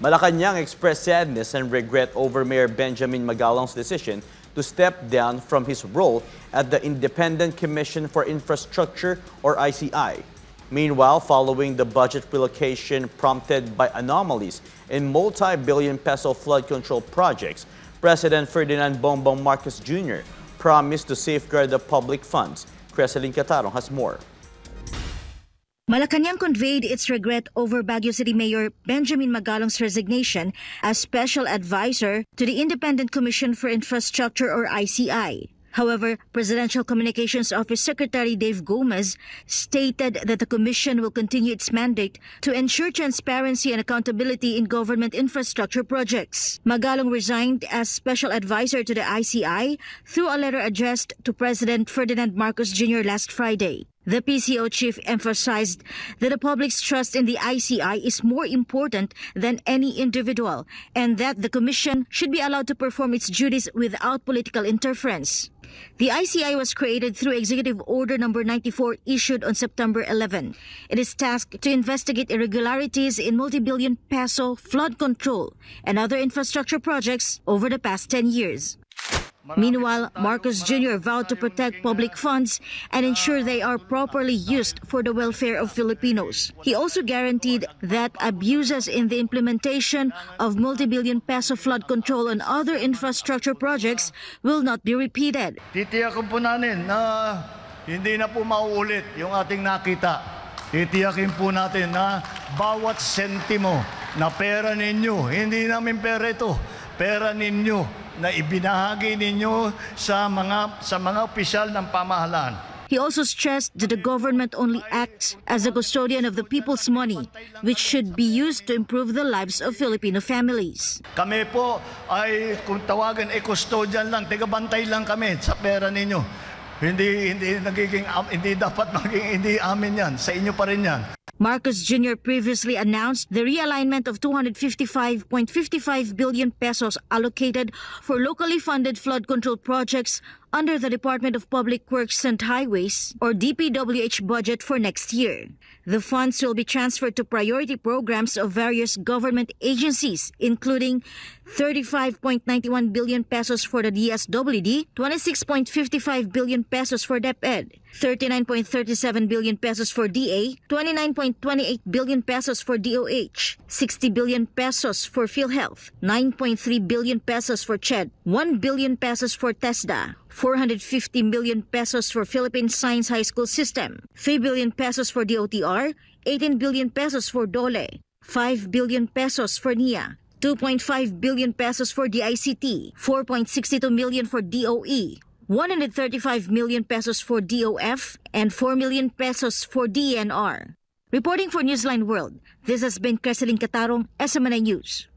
Malacanang expressed sadness and regret over Mayor Benjamin Magalong's decision to step down from his role at the Independent Commission for Infrastructure or ICI. Meanwhile, following the budget relocation prompted by anomalies in multi-billion peso flood control projects, President Ferdinand Bongbong Marcos Jr. promised to safeguard the public funds. Creseline Catarong has more. Malacanang conveyed its regret over Baguio City Mayor Benjamin Magalong's resignation as special advisor to the Independent Commission for Infrastructure or ICI. However, Presidential Communications Office Secretary Dave Gomez stated that the commission will continue its mandate to ensure transparency and accountability in government infrastructure projects. Magalong resigned as special advisor to the ICI through a letter addressed to President Ferdinand Marcos Jr. last Friday. The PCO chief emphasized that the public's trust in the ICI is more important than any individual and that the commission should be allowed to perform its duties without political interference. The ICI was created through Executive Order No. 94 issued on September 11. It is tasked to investigate irregularities in multi-billion peso flood control and other infrastructure projects over the past 10 years. Meanwhile, Marcos Jr. vowed to protect public funds and ensure they are properly used for the welfare of Filipinos. He also guaranteed that abuses in the implementation of multi-billion peso flood control and other infrastructure projects will not be repeated. Titiyakin po natin na hindi na po mauulit yung ating nakita. Titiyakin po natin na bawat sentimo na pera ninyo, hindi namin pera ito, pera ninyo, na ibinahagi ninyo sa mga opisyal ng pamahalaan. He also stressed that the government only acts as a custodian of the people's money, which should be used to improve the lives of Filipino families. Kami po ay, kung tawagan, custodian lang, tigabantay lang kami sa pera ninyo. Hindi dapat hindi amin yan, sa inyo pa rin yan. Marcos Jr. previously announced the realignment of 255.55 billion pesos allocated for locally funded flood control projects under the Department of Public Works and Highways or DPWH budget for next year. The funds will be transferred to priority programs of various government agencies, including 35.91 billion pesos for the DSWD, 26.55 billion pesos for DepEd, 39.37 billion pesos for DA, 29.28 billion pesos for DOH, 60 billion pesos for PhilHealth, 9.3 billion pesos for CHED, 1 billion pesos for TESDA, 450 million pesos for Philippine Science High School System, 3 billion pesos for DOTR, 18 billion pesos for DOLE, 5 billion pesos for NIA, 2.5 billion pesos for DICT, 4.62 million for DOE, 135 million pesos for DOF, and 4 million pesos for DENR. Reporting for Newsline World, this has been Creseline Catarong, SMNI News.